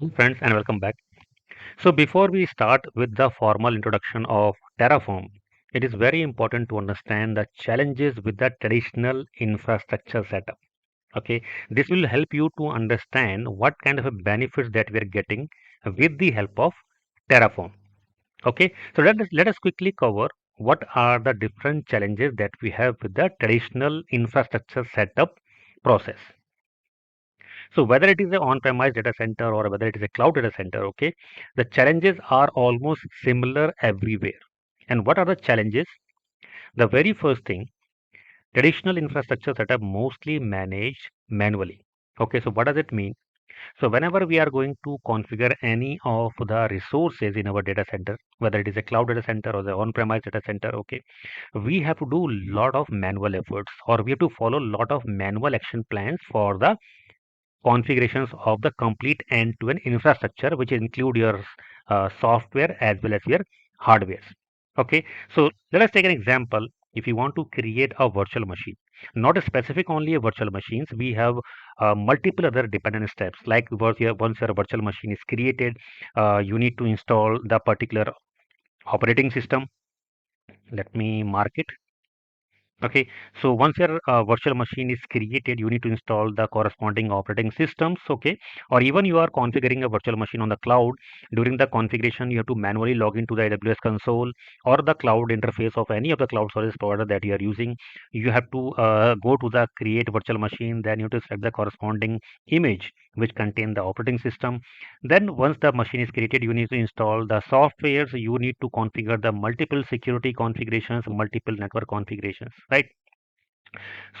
Friends, and welcome back. So before we start with the formal introduction of Terraform, it is very important to understand the challenges with the traditional infrastructure setup. Okay, this will help you to understand what kind of a benefits that we are getting with the help of Terraform. Okay, so let us quickly cover what are the different challenges that we have with the traditional infrastructure setup process. So whether it is an on-premise data center or whether it is a cloud data center, okay, the challenges are almost similar everywhere. And what are the challenges? The very first thing, traditional infrastructure setup mostly managed manually. Okay, so what does it mean? So whenever we are going to configure any of the resources in our data center, whether it is a cloud data center or the on-premise data center, okay, we have to do lot of manual efforts, or we have to follow lot of manual action plans for the configurations of the complete end-to-end infrastructure, which include your software as well as your hardware. Okay, so let us take an example. If you want to create a virtual machine, not a specific only a virtual machines, we have multiple other dependent steps. Like once your virtual machine is created, you need to install the particular operating system. Let me mark it. Okay, so once your virtual machine is created, you need to install the corresponding operating systems. Okay, or even you are configuring a virtual machine on the cloud. During the configuration, you have to manually log into the AWS console or the cloud interface of any of the cloud service provider that you are using. You have to go to the create virtual machine, then you have to select the corresponding image which contain the operating system. Then once the machine is created, you need to install the softwares. You need to configure the multiple security configurations, multiple network configurations, right?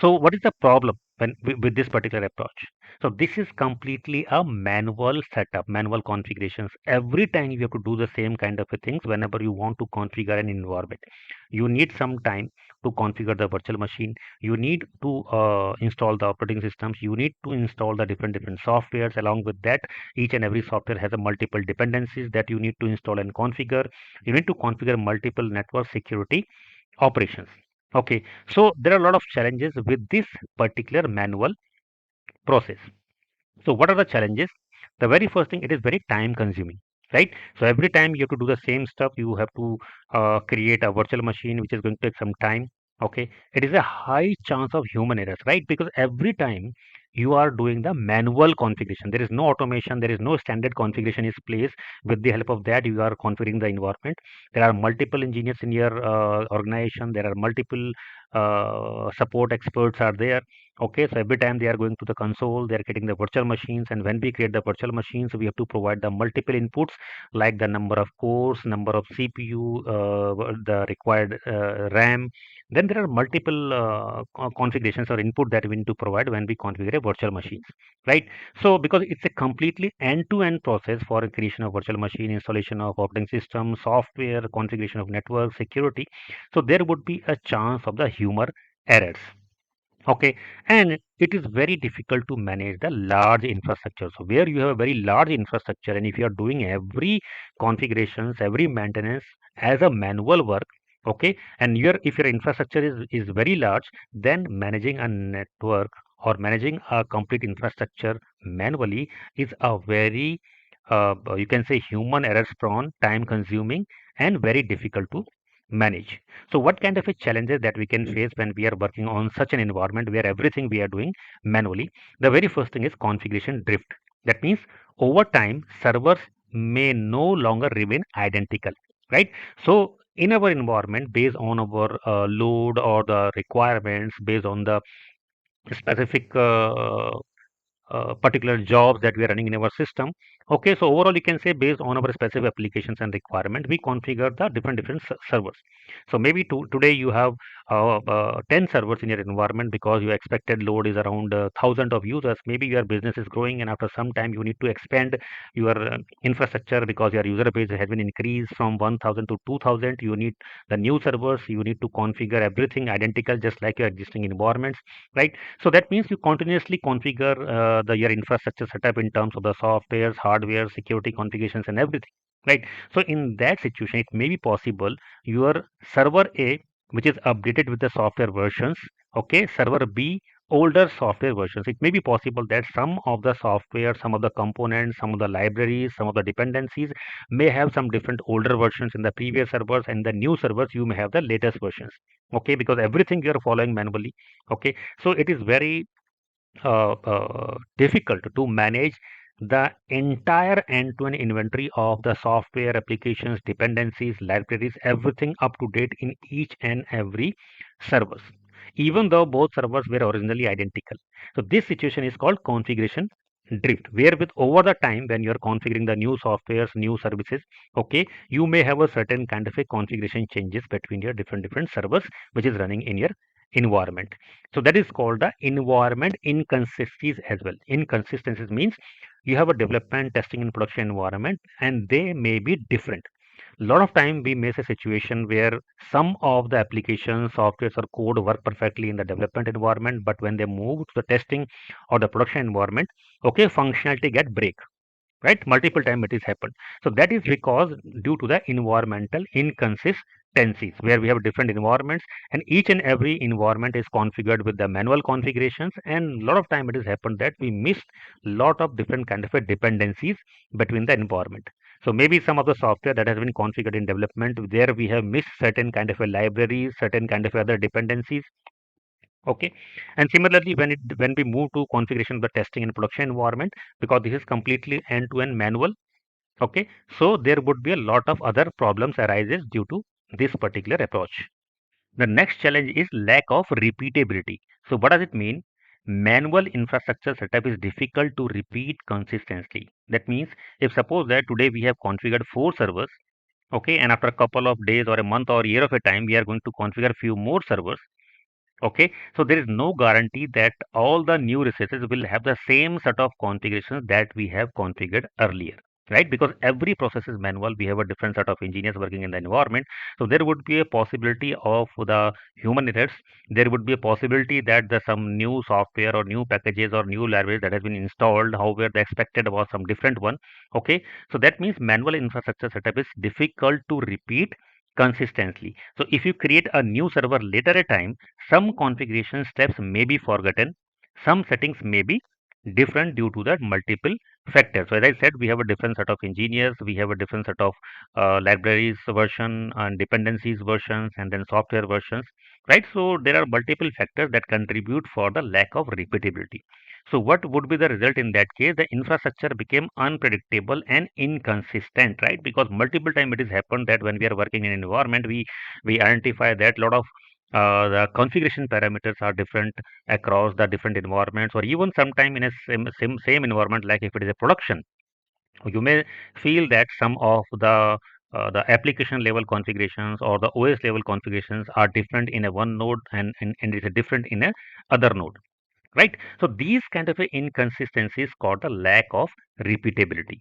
So what is the problem with this particular approach? So this is completely a manual setup, manual configurations. Every time you have to do the same kind of a things whenever you want to configure an environment. You need some time to configure the virtual machine. You need to install the operating systems. You need to install the different softwares. Along with that, each and every software has a multiple dependencies that you need to install and configure. You need to configure multiple network security operations. Okay, so there are a lot of challenges with this particular manual process. So what are the challenges? The very first thing, it is very time consuming, right? So every time you have to do the same stuff, you have to create a virtual machine, which is going to take some time. Okay, it is a high chance of human errors, right? Because every time you are doing the manual configuration, there is no automation, there is no standard configuration is placed. With the help of that, you are configuring the environment. There are multiple engineers in your organization. There are multiple support experts are there. Okay, so every time they are going to the console, they are getting the virtual machines, and when we create the virtual machines, we have to provide the multiple inputs like the number of cores, number of CPU, the required RAM. Then there are multiple configurations or input that we need to provide when we configure a virtual machines, right? So because it's a completely end-to-end process for a creation of virtual machine, installation of operating system, software, configuration of network, security, so there would be a chance of the human errors. Okay, and it is very difficult to manage the large infrastructure. So where you have a very large infrastructure, and if you are doing every configurations, every maintenance as a manual work, okay, and if your infrastructure is very large, then managing a network or managing a complete infrastructure manually is a very you can say human errors prone, time consuming, and very difficult to manage. So what kind of a challenges that we can face when we are working on such an environment where everything we are doing manually? The very first thing is configuration drift. That means over time, servers may no longer remain identical, right? So in our environment, based on our load or the requirements, based on the specific particular jobs that we are running in our system. Okay, so overall you can say based on our specific applications and requirement, we configure the different servers. So maybe today you have 10 servers in your environment because your expected load is around 1,000 of users. Maybe your business is growing and after some time you need to expand your infrastructure because your user base has been increased from 1,000 to 2,000. You need the new servers. You need to configure everything identical just like your existing environments, right? So that means you continuously configure your infrastructure setup in terms of the softwares, hardware, security configurations, and everything, right? So in that situation, it may be possible your server A, which is updated with the software versions, okay, server B older software versions. It may be possible that some of the software, some of the components, some of the libraries, some of the dependencies may have some different older versions in the previous servers, and the new servers you may have the latest versions. Okay, because everything you are following manually. Okay, so it is very difficult to manage the entire end-to-end inventory of the software, applications, dependencies, libraries, everything up to date in each and every servers, even though both servers were originally identical. So this situation is called configuration drift, where with over the time when you are configuring the new softwares, new services, okay, you may have a certain kind of a configuration changes between your different servers which is running in your environment. So that is called the environment inconsistencies as well. Inconsistencies means you have a development, testing, and production environment, and they may be different. A lot of time we face a situation where some of the applications, softwares, or code work perfectly in the development environment, but when they move to the testing or the production environment, okay, functionality get break, right? Multiple time it is happened. So that is because due to the environmental inconsistencies, where we have different environments and each and every environment is configured with the manual configurations, and a lot of time it has happened that we missed lot of different kind of a dependencies between the environment. So maybe some of the software that has been configured in development, there we have missed certain kind of a libraries, certain kind of other dependencies. Okay, and similarly, when we move to configuration of the testing and production environment, because this is completely end-to-end manual, okay, so there would be a lot of other problems arises due to this particular approach. The next challenge is lack of repeatability. So what does it mean? Manual infrastructure setup is difficult to repeat consistently. That means if suppose that today we have configured 4 servers, okay, and after a couple of days or a month or year of a time, we are going to configure few more servers. Okay, so there is no guarantee that all the new resources will have the same set of configurations that we have configured earlier, right? Because every process is manual. We have a different set of engineers working in the environment. So there would be a possibility of the human errors. There would be a possibility that the some new software or new packages or new libraries that has been installed, however, the expected was some different one. Okay, so that means manual infrastructure setup is difficult to repeat consistently. So if you create a new server later a time, some configuration steps may be forgotten, some settings may be different due to that multiple factors. So as I said, we have a different set of engineers, we have a different set of libraries version and dependencies versions and then software versions, right? So there are multiple factors that contribute for the lack of repeatability. So what would be the result in that case? The infrastructure became unpredictable and inconsistent, right? Because multiple time it has happened that when we are working in an environment, we identify that a lot of the configuration parameters are different across the different environments, or even sometime in a same environment, like if it is a production, you may feel that some of the application level configurations or the OS level configurations are different in a one node, and it's a different in a other node, right? So these kind of a inconsistencies called the lack of repeatability.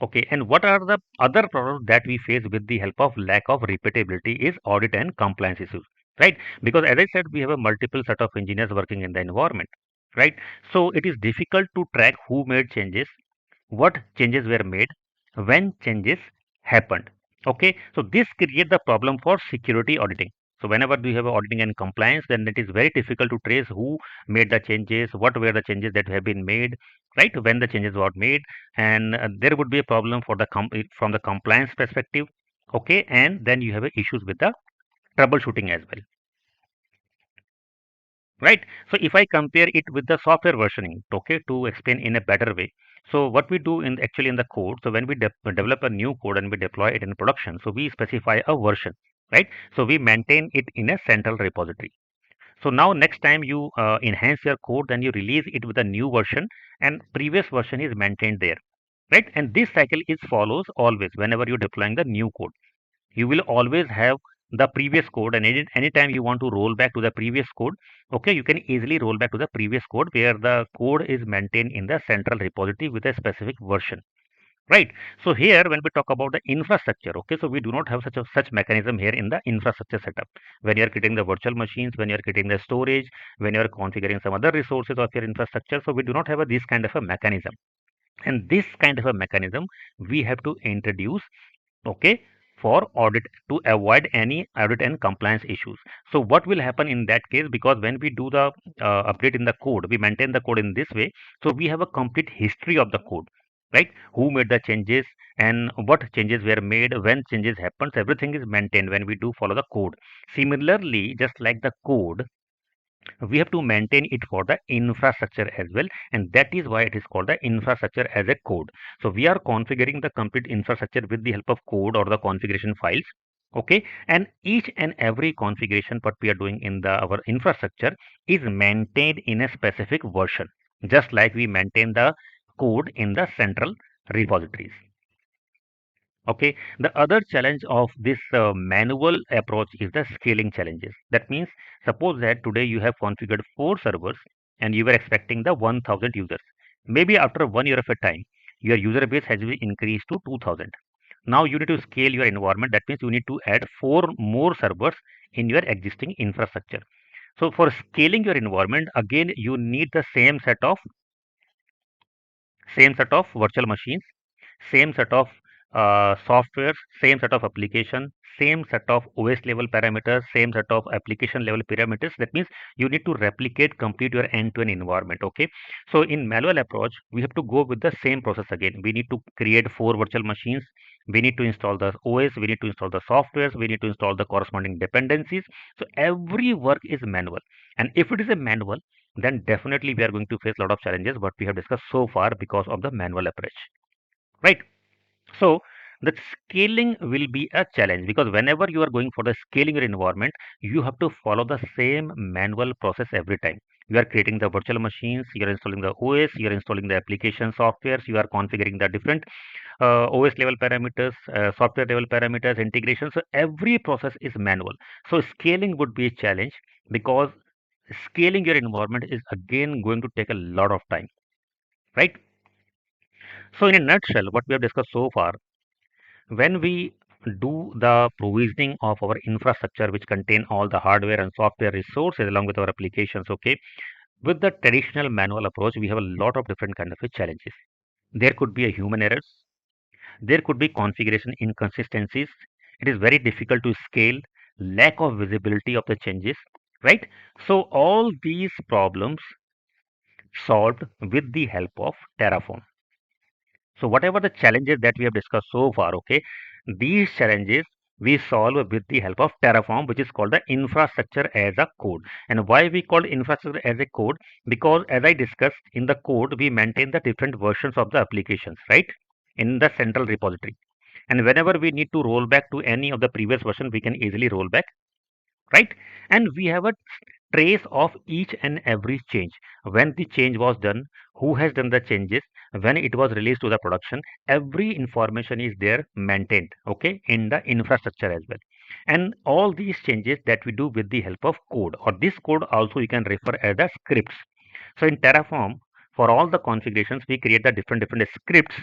Okay, and what are the other problems that we face with the help of lack of repeatability is audit and compliance issues, right? Because as I said, we have a multiple set of engineers working in the environment, right? So it is difficult to track who made changes, what changes were made, when changes happened. Okay, so this creates the problem for security auditing. So whenever we have auditing and compliance, then it is very difficult to trace who made the changes, what were the changes that have been made, right? When the changes were made, and there would be a problem for the from the compliance perspective. Okay, and then you have issues with the troubleshooting as well, right? So if I compare it with the software versioning, okay, to explain in a better way, so what we do in actually in the code, so when we develop a new code and we deploy it in production, so we specify a version, right? So we maintain it in a central repository. So now next time you enhance your code, then you release it with a new version, and previous version is maintained there, right? And this cycle is follows always whenever you're deploying the new code. You will always have the previous code, and anytime you want to roll back to the previous code, okay, you can easily roll back to the previous code where the code is maintained in the central repository with a specific version, right? So here when we talk about the infrastructure, okay, so we do not have such mechanism here in the infrastructure setup. When you are creating the virtual machines, when you are creating the storage, when you are configuring some other resources of your infrastructure, so we do not have this kind of a mechanism. And this kind of a mechanism we have to introduce, okay, for audit to avoid any audit and compliance issues. So what will happen in that case? Because when we do the update in the code, we maintain the code in this way. So we have a complete history of the code, right? Who made the changes and what changes were made, when changes happens, everything is maintained when we do follow the code. Similarly, just like the code, we have to maintain it for the infrastructure as well, and that is why it is called the infrastructure as a code. So we are configuring the complete infrastructure with the help of code or the configuration files. Okay, and each and every configuration what we are doing in the our infrastructure is maintained in a specific version, just like we maintain the code in the central repositories. Okay, the other challenge of this manual approach is the scaling challenges. That means, suppose that today you have configured 4 servers and you were expecting the 1000 users. Maybe after 1 year of a time, your user base has been increased to 2000. Now you need to scale your environment. That means you need to add 4 more servers in your existing infrastructure. So for scaling your environment, again, you need the same set of virtual machines, same set of softwares, same set of application, same set of OS level parameters, same set of application level parameters. That means you need to replicate, complete your end-to-end environment. Okay. So in manual approach, we have to go with the same process again. We need to create 4 virtual machines. We need to install the OS. We need to install the softwares. We need to install the corresponding dependencies. So every work is manual. And if it is a manual, then definitely we are going to face a lot of challenges what we have discussed so far because of the manual approach, right? So the scaling will be a challenge because whenever you are going for the scaling your environment, you have to follow the same manual process every time. You are creating the virtual machines, you are installing the OS, you are installing the application softwares, you are configuring the different OS level parameters, software level parameters, integration. So every process is manual. So scaling would be a challenge because scaling your environment is again going to take a lot of time, right? So in a nutshell, what we have discussed so far, when we do the provisioning of our infrastructure, which contain all the hardware and software resources along with our applications, okay, with the traditional manual approach, we have a lot of different kind of challenges. There could be a human errors. There could be configuration inconsistencies. It is very difficult to scale, lack of visibility of the changes, right? So all these problems solved with the help of Terraform. So whatever the challenges that we have discussed so far, okay, these challenges we solve with the help of Terraform, which is called the infrastructure as a code. And why we call infrastructure as a code? Because as I discussed in the code, we maintain the different versions of the applications, right? In the central repository. And whenever we need to roll back to any of the previous version, we can easily roll back, right? And we have a trace of each and every change, when the change was done, who has done the changes, when it was released to the production. Every information is there maintained, okay, in the infrastructure as well. And all these changes that we do with the help of code, or this code also you can refer as the scripts. So in Terraform, for all the configurations, we create the different scripts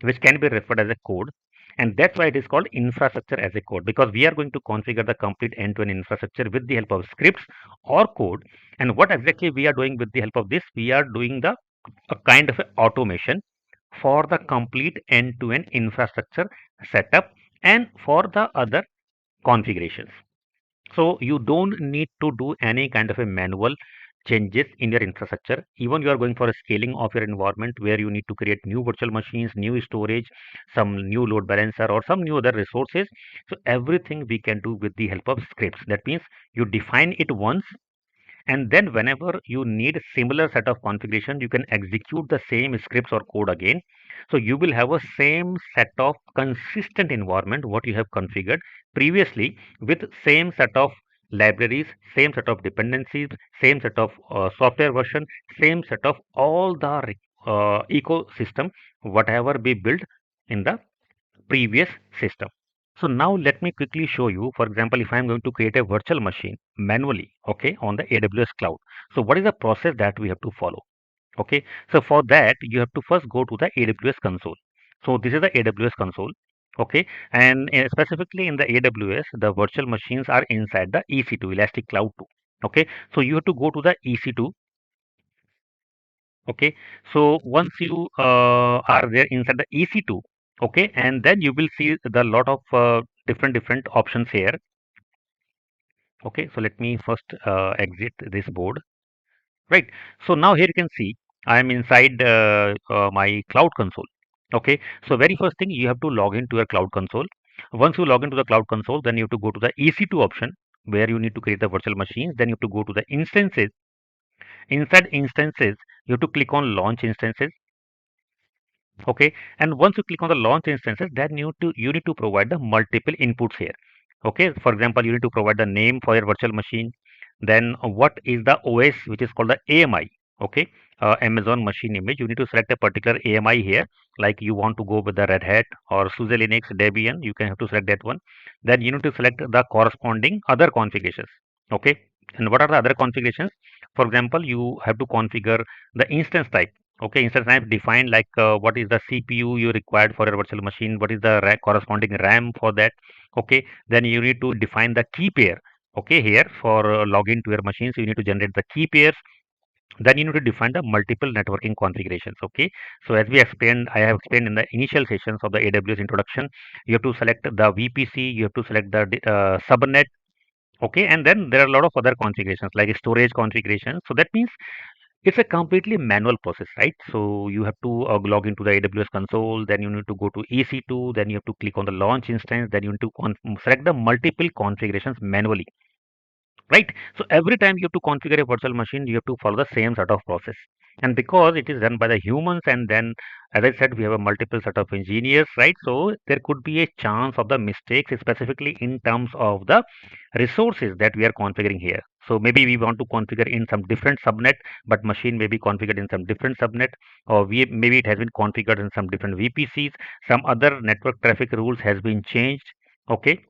which can be referred as a code. And that's why it is called infrastructure as a code, because we are going to configure the complete end-to-end infrastructure with the help of scripts or code. And what exactly we are doing with the help of this? We are doing the a kind of a automation for the complete end-to-end infrastructure setup and for the other configurations. So you don't need to do any kind of a manual changes in your infrastructure. Even you are going for a scaling of your environment where you need to create new virtual machines, new storage, some new load balancer or some new other resources. So everything we can do with the help of scripts. That means you define it once, and then whenever you need similar set of configuration, you can execute the same scripts or code again. So you will have a same set of consistent environment what you have configured previously, with same set of libraries, same set of dependencies, same set of software version, same set of all the ecosystem whatever we built in the previous system. So now let me quickly show you, for example, if I'm going to create a virtual machine manually, okay, on the AWS cloud. So what is the process that we have to follow? Okay, so for that, you have to first go to the AWS console. So this is the AWS console. Okay, and specifically in the AWS, the virtual machines are inside the EC2, Elastic Cloud 2. Okay, so you have to go to the EC2. Okay, so once you are there inside the EC2, okay, and then you will see the lot of different options here. Okay, so let me first exit this board. Right. So now here you can see I am inside my cloud console. Okay. So very first thing you have to log into your cloud console. Once you log into the cloud console, then you have to go to the EC2 option where you need to create the virtual machines. Then you have to go to the instances. Inside instances, you have to click on launch instances. Okay, and once you click on the launch instances, then you need to provide the multiple inputs here. Okay, for example, you need to provide the name for your virtual machine, then what is the OS which is called the AMI. Okay, Amazon machine image. You need to select a particular AMI here, like you want to go with the Red Hat or SUSE Linux Debian, you can have to select that one. Then you need to select the corresponding other configurations. Okay, and what are the other configurations? For example, you have to configure the instance type. Okay, instance type defined like what is the CPU you required for your virtual machine, what is the corresponding RAM for that. Okay, then you need to define the key pair. Okay, here for login to your machines, you need to generate the key pairs. Then you need to define the multiple networking configurations. Okay, so as we explained, I have explained in the initial sessions of the AWS introduction, you have to select the VPC, you have to select the subnet. Okay, and then there are a lot of other configurations like storage configurations. So that means it's a completely manual process, right? So you have to log into the AWS console, then you need to go to EC2, then you have to click on the launch instance, then you need to select the multiple configurations manually, right? So every time you have to configure a virtual machine, you have to follow the same sort of process. And because it is done by the humans, and then as I said, we have a multiple set of engineers, right? So there could be a chance of the mistakes, specifically in terms of the resources that we are configuring here. So maybe we want to configure in some different subnet, but machine may be configured in some different subnet, or maybe it has been configured in some different VPCs. Some other network traffic rules has been changed. Okay,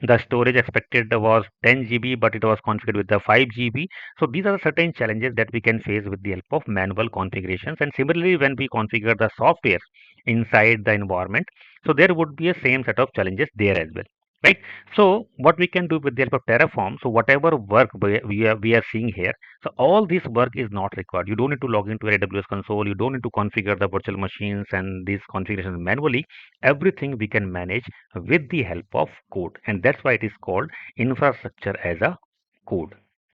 the storage expected was 10 GB, but it was configured with the 5 GB. So these are certain challenges that we can face with the help of manual configurations. And similarly, when we configure the software inside the environment, so there would be a same set of challenges there as well. Right. So what we can do with the help of Terraform, so whatever work we are seeing here, so all this work is not required. You don't need to log into AWS console. You don't need to configure the virtual machines and these configurations manually. Everything we can manage with the help of code, and that's why it is called infrastructure as a code.